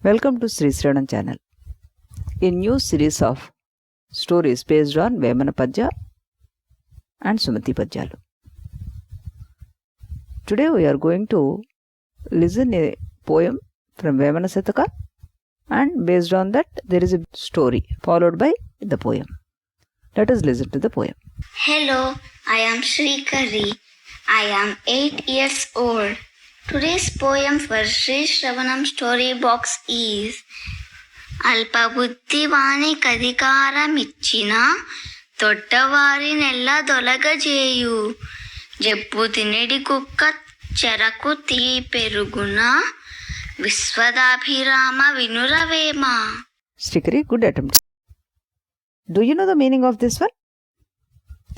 Welcome to Sreepada channel, a new series of stories based on Vemana Padya and Sumati Padyaalu. Today we are going to listen a poem from Vemana Sataka, and based on that there is a story followed by the poem. Let us listen to the poem. Hello, I am Sreedevi. I am 8 years old. Today's poem for Sri Shravanam story box is alpa budhivaaniki adhikaaramicchina doDDavarinella dolaga jeyu jepputineDi kukka raku tIpe ruguna ViSvadhaabhiraama vinura vEma. Stikkery, good attempt. Do you know the meaning of this one?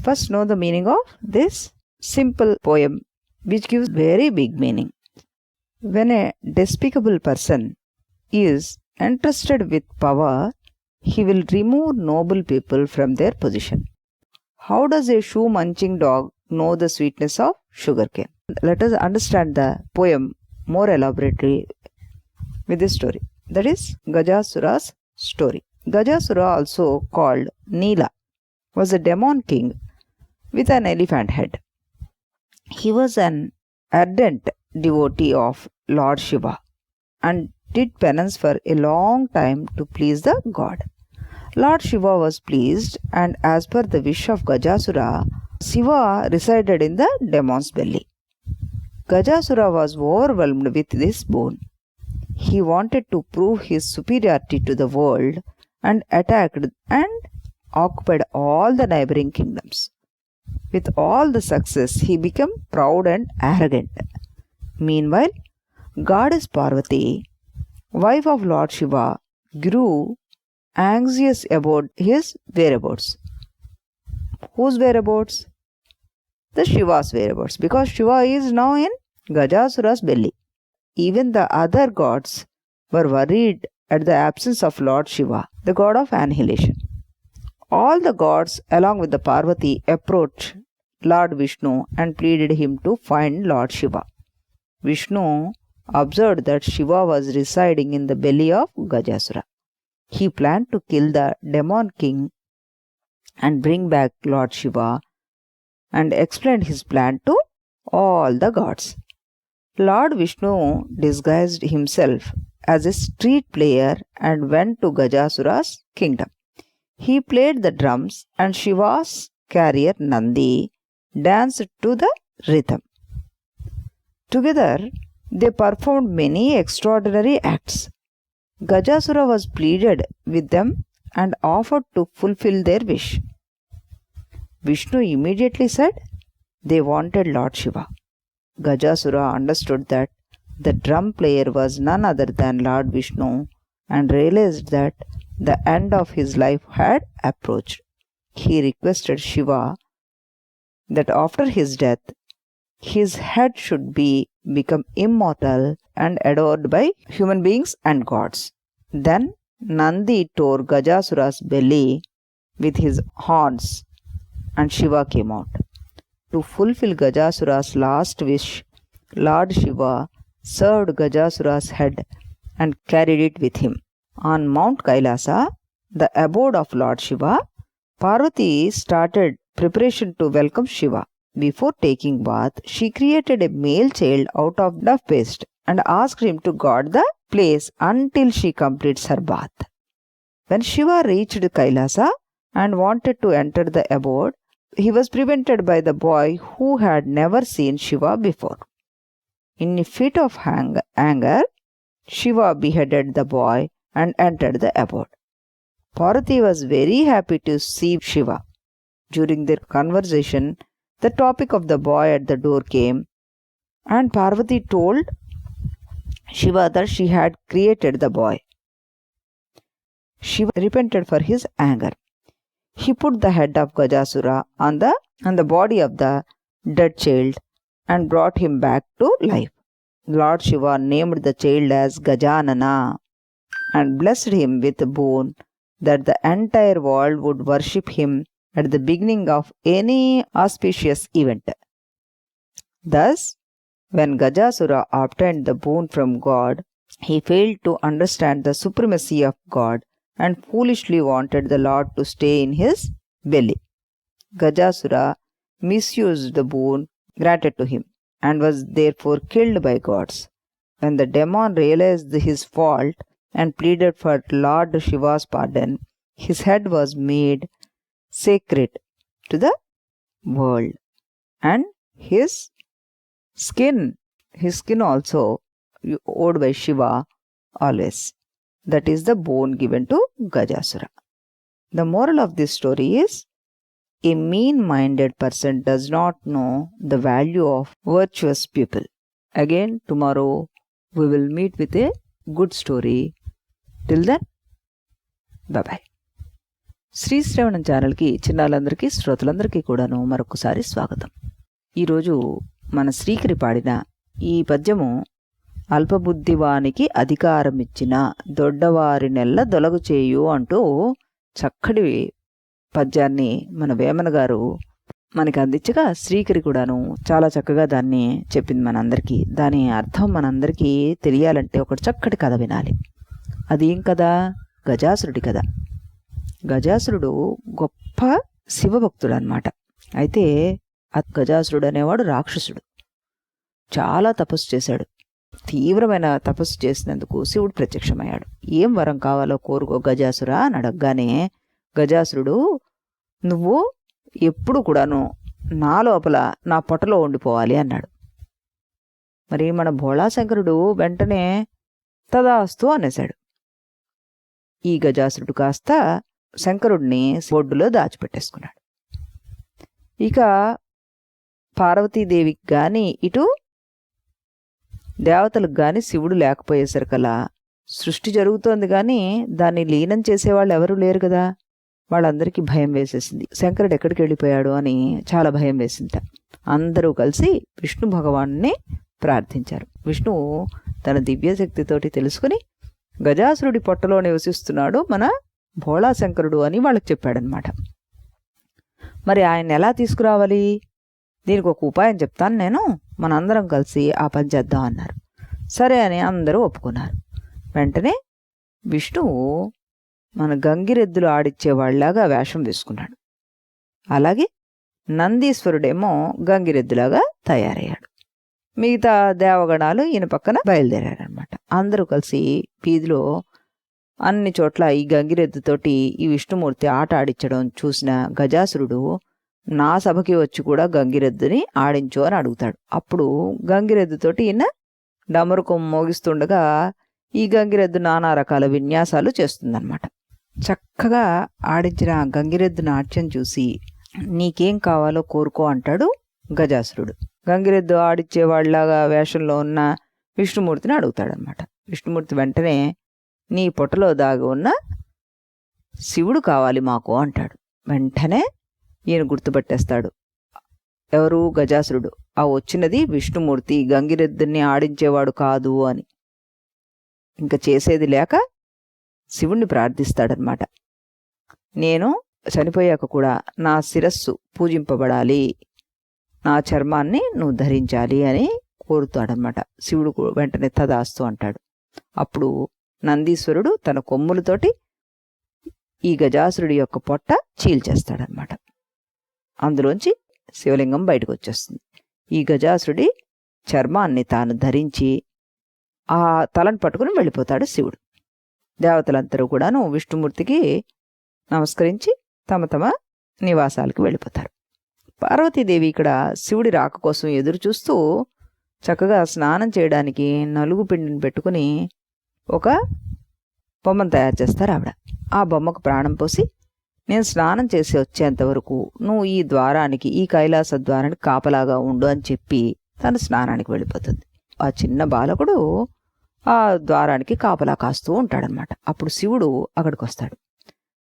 First know the meaning of this simple poem, which gives very big meaning. When a despicable person is entrusted with power, he will remove noble people from their position. How does a shoe-munching dog know the sweetness of sugarcane? Let us understand the poem more elaborately with this story. That is Gajasura's story. Gajasura, also called Neela, was a demon king with an elephant head. He was an ardent devotee of Lord Shiva and did penance for a long time to please the god. Lord Shiva was pleased, and as per the wish of Gajasura, Shiva resided in the demon's belly. Gajasura was overwhelmed with this boon. He wanted to prove his superiority to the world and attacked and occupied all the neighboring kingdoms. With all the success, he became proud and arrogant. Meanwhile, Goddess Parvati, wife of Lord Shiva, grew anxious about his whereabouts. Whose whereabouts? The Shiva's whereabouts, because Shiva is now in Gajasura's belly. Even the other gods were worried at the absence of Lord Shiva, the god of annihilation. All the gods, along with the Parvati, approached Lord Vishnu and pleaded him to find Lord Shiva. Vishnu observed that Shiva was residing in the belly of Gajasura. He planned to kill the demon king and bring back Lord Shiva, and explained his plan to all the gods. Lord Vishnu disguised himself as a street player and went to Gajasura's kingdom. He played the drums, and Shiva's carrier Nandi danced to the rhythm. Together, they performed many extraordinary acts. Gajasura was pleaded with them and offered to fulfill their wish. Vishnu immediately said they wanted Lord Shiva. Gajasura understood that the drum player was none other than Lord Vishnu and realized that the end of his life had approached. He requested Shiva that after his death, his head should become immortal and adored by human beings and gods. Then Nandi tore Gajasura's belly with his horns, and Shiva came out. To fulfill Gajasura's last wish, Lord Shiva served Gajasura's head and carried it with him. On Mount Kailasa, the abode of Lord Shiva, Parvati started preparation to welcome Shiva. Before taking bath, she created a male child out of dove paste and asked him to guard the place until she completes her bath. When Shiva reached Kailasa and wanted to enter the abode, he was prevented by the boy who had never seen Shiva before. In a fit of anger, Shiva beheaded the boy and entered the abode. Parvati was very happy to see Shiva. During their conversation, the topic of the boy at the door came, and Parvati told Shiva that she had created the boy. Shiva repented for his anger. He put the head of Gajasura on the body of the dead child and brought him back to life. Lord Shiva named the child as Gajanana and blessed him with a boon that the entire world would worship him at the beginning of any auspicious event. Thus, when Gajasura obtained the boon from God, He failed to understand the supremacy of God and foolishly wanted the Lord to stay in his belly. Gajasura misused the boon granted to him and was therefore killed by gods. When the demon realized his fault and pleaded for Lord Shiva's pardon, his head was made sacred to the world, and his skin also owed by Shiva always. That is the bone given to Gajasura. The moral of this story is, a mean-minded person does not know the value of virtuous people. Again, tomorrow we will meet with a good story. Till then, bye-bye. Srisravanam ఛానల్కి చిన్నాళ్ళందరికీ శ్రోతలందరికీ కూడాను మరొకసారి స్వాగతం. ఈరోజు మన శ్రీకరి పాడిన ఈ పద్యము అల్పబుద్ధివానికి అధికారమిచ్చిన దొడ్డవారినెల్ల దొలగు చేయు అంటూ చక్కటి పద్యాన్ని మన వేమన గారు మనకి అందించగా శ్రీకరి కూడాను చాలా చక్కగా దాన్ని చెప్పింది మనందరికీ. దాని అర్థం మనందరికీ తెలియాలంటే ఒక చక్కటి కథ వినాలి. అది ఏం కథ? గజాసురుడి కథ. గజాసురుడు గొప్ప శివభక్తుడు అన్నమాట. అయితే ఆ గజాసురుడు అనేవాడు రాక్షసుడు. చాలా తపస్సు చేశాడు. తీవ్రమైన తపస్సు చేసినందుకు శివుడు ప్రత్యక్షమయ్యాడు. ఏం వరం కావాలో కోరుకో గజాసురా అని అడగగానే గజాసురుడు, నువ్వు ఎప్పుడు కూడాను నా లోపల నా పొట్టలో ఉండిపోవాలి అన్నాడు. మరి మన భోళాశంకరుడు వెంటనే తదాస్తు అనేశాడు. ఈ గజాసురుడు కాస్త శంకరుడిని బొడ్డులో దాచిపెట్టేసుకున్నాడు. ఇక పార్వతీదేవికి కానీ ఇటు దేవతలకు కానీ శివుడు లేకపోయేసరికలా సృష్టి జరుగుతోంది కానీ దాన్ని లీనం చేసేవాళ్ళు ఎవరూ లేరు కదా. వాళ్ళందరికీ భయం వేసేసింది. శంకరుడు ఎక్కడికి వెళ్ళిపోయాడు అని చాలా భయం వేసింట. అందరూ కలిసి విష్ణు భగవాన్ని ప్రార్థించారు. విష్ణువు తన దివ్యశక్తితోటి తెలుసుకుని గజాసురుడి పొట్టలో నివసిస్తున్నాడు మన భోళాశంకరుడు అని వాళ్ళకి చెప్పాడనమాట. మరి ఆయన ఎలా తీసుకురావాలి? దీనికి ఒక ఉపాయం చెప్తాను నేను, మనందరం కలిసి ఆ పని చేద్దాం అన్నారు. సరే అని అందరూ ఒప్పుకున్నారు. వెంటనే విష్ణువు మన గంగిరెద్దులు ఆడిచ్చేవాళ్లాగా వేషం వేసుకున్నాడు. అలాగే నందీశ్వరుడేమో గంగిరెద్దులాగా తయారయ్యాడు. మిగతా దేవగణాలు ఈయన పక్కన బయలుదేరారనమాట. అందరూ కలిసి వీధిలో అన్ని చోట్ల ఈ గంగిరెద్దుతోటి ఈ విష్ణుమూర్తి ఆట ఆడించడం చూసిన గజాసురుడు, నా సభకి వచ్చి కూడా గంగిరెద్దుని ఆడించు అని అడుగుతాడు. అప్పుడు గంగిరెద్దుతోటి ఈయన డమరుకం మోగిస్తుండగా ఈ గంగిరెద్దు నానా రకాల విన్యాసాలు చేస్తుందన్నమాట. చక్కగా ఆడించిన గంగిరెద్దు నాట్యం చూసి, నీకేం కావాలో కోరుకో అంటాడు గజాసురుడు. గంగిరెద్దు ఆడిచ్చేవాళ్లాగా వేషంలో ఉన్న విష్ణుమూర్తిని అడుగుతాడనమాట. విష్ణుమూర్తి వెంటనే, నీ పొట్టలో దాగి ఉన్న శివుడు కావాలి మాకు అంటాడు. వెంటనే ఈయన గుర్తుపట్టేస్తాడు. ఎవరు? గజాసురుడు. ఆ వచ్చినది విష్ణుమూర్తి, గంగిరెద్దుని ఆడించేవాడు కాదు అని. ఇంకా చేసేది లేక శివుణ్ణి ప్రార్థిస్తాడనమాట. నేను చనిపోయాక కూడా నా శిరస్సు పూజింపబడాలి, నా చర్మాన్ని నువ్వు ధరించాలి అని కోరుతాడనమాట. శివుడు వెంటనే తదాస్తు అంటాడు. అప్పుడు నందీశ్వరుడు తన కొమ్ములతోటి ఈ గజాసురుడి యొక్క పొట్ట చీల్చేస్తాడనమాట. అందులోంచి శివలింగం బయటకు వచ్చేస్తుంది. ఈ గజాసురుడి చర్మాన్ని తాను ధరించి ఆ తలను పట్టుకుని వెళ్ళిపోతాడు శివుడు. దేవతలందరూ కూడాను విష్ణుమూర్తికి నమస్కరించి తమ తమ నివాసాలకు వెళ్ళిపోతారు. పార్వతీదేవి ఇక్కడ శివుడి రాక కోసం ఎదురు చూస్తూ చక్కగా స్నానం చేయడానికి నలుగు పిండిని పెట్టుకుని ఒక బొమ్మను తయారు చేస్తారు ఆవిడ. ఆ బొమ్మకు ప్రాణం పోసి, నేను స్నానం చేసి వచ్చేంతవరకు నువ్వు ఈ ద్వారానికి, ఈ కైలాస ద్వారానికి కాపలాగా ఉండు అని చెప్పి తను స్నానానికి వెళ్ళిపోతుంది. ఆ చిన్న బాలకుడు ఆ ద్వారానికి కాపలా కాస్తూ ఉంటాడనమాట. అప్పుడు శివుడు అక్కడికి వస్తాడు.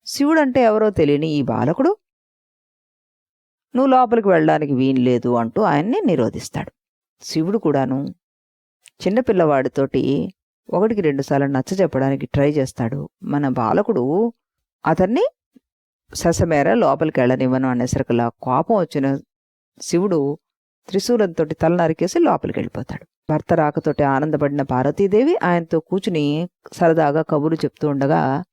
శివుడు అంటే ఎవరో తెలియని ఈ బాలకుడు, నువ్వు లోపలికి వెళ్ళడానికి వీలు అంటూ ఆయన్ని నిరోధిస్తాడు. శివుడు కూడాను చిన్నపిల్లవాడితోటి 1-2 సార్లు నచ్చ చెప్పడానికి ట్రై చేస్తాడు. మన బాలకుడు అతన్ని ససమేర లోపలికి వెళ్ళనివ్వను అనేసరికలా కోపం వచ్చిన శివుడు త్రిశూలంతో తల నరికేసి లోపలికి వెళ్ళిపోతాడు. భర్త రాకతోటి ఆనందపడిన పార్వతీదేవి ఆయనతో కూర్చుని సరదాగా కబుర్లు చెప్తూ ఉండగా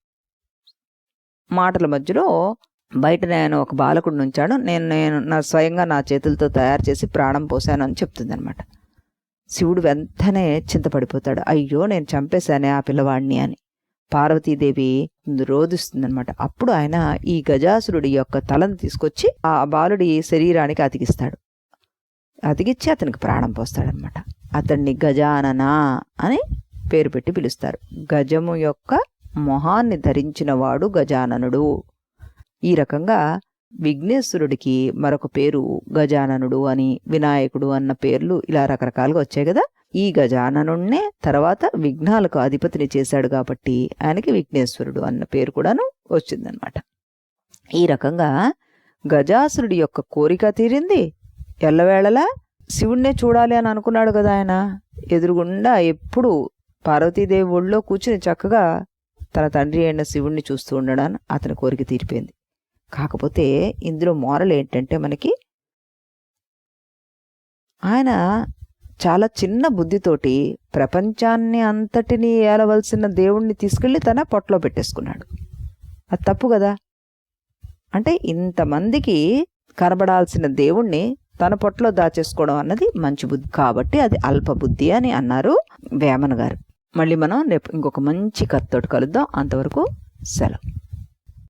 మాటల మధ్యలో బయట నేను ఒక బాలకుడిని ఉంచాను, నేను నా స్వయంగా నా చేతులతో తయారు చేసి ప్రాణం పోసాను అని చెప్తుంది అనమాట. శివుడు వెంటనే చింతపడిపోతాడు, అయ్యో నేను చంపేశానే ఆ పిల్లవాడిని అని. పార్వతీదేవి రోధిస్తుందనమాట. అప్పుడు ఆయన ఈ గజాసురుడి యొక్క తలను తీసుకొచ్చి ఆ బాలుడి శరీరానికి అతికిస్తాడు. అతికిచ్చి అతనికి ప్రాణం పోస్తాడనమాట. అతన్ని గజానన అని పేరు పెట్టి పిలుస్తారు. గజము యొక్క మొహాన్ని ధరించిన వాడు గజాననుడు. ఈ రకంగా విఘ్నేశ్వరుడికి మరొక పేరు గజాననుడు అని, వినాయకుడు అన్న పేర్లు ఇలా రకరకాలుగా వచ్చాయి కదా. ఈ గజాననుణ్ణే తర్వాత విఘ్నాలకు అధిపతిని చేశాడు కాబట్టి ఆయనకి విఘ్నేశ్వరుడు అన్న పేరు కూడాను వచ్చిందనమాట. ఈ రకంగా గజాసురుడి యొక్క కోరిక తీరింది. ఎల్లవేళలా శివుణ్ణే చూడాలి అని అనుకున్నాడు కదా ఆయన. ఎదురుగుండా ఎప్పుడు పార్వతీదేవి ఒళ్ళో కూర్చుని చక్కగా తన తండ్రి అయిన శివుణ్ణి చూస్తూ ఉండడానికి అతని కోరిక తీరిపోయింది. కాకపోతే ఇందులో మోరల్ ఏంటంటే మనకి ఆయన చాలా చిన్న బుద్ధితోటి ప్రపంచాన్ని అంతటినీ ఏలవలసిన దేవుణ్ణి తీసుకెళ్ళి తన పొట్టలో పెట్టేసుకున్నాడు. అది తప్పు కదా. అంటే ఇంతమందికి కనబడాల్సిన దేవుణ్ణి తన పొట్టలో దాచేసుకోవడం అన్నది మంచి బుద్ధి కాబట్టి అది అల్ప బుద్ధి అని అన్నారు వేమన గారు. మళ్ళీ మనం రేపు ఇంకొక మంచి కథతోటి కలుద్దాం. అంతవరకు సెలవు.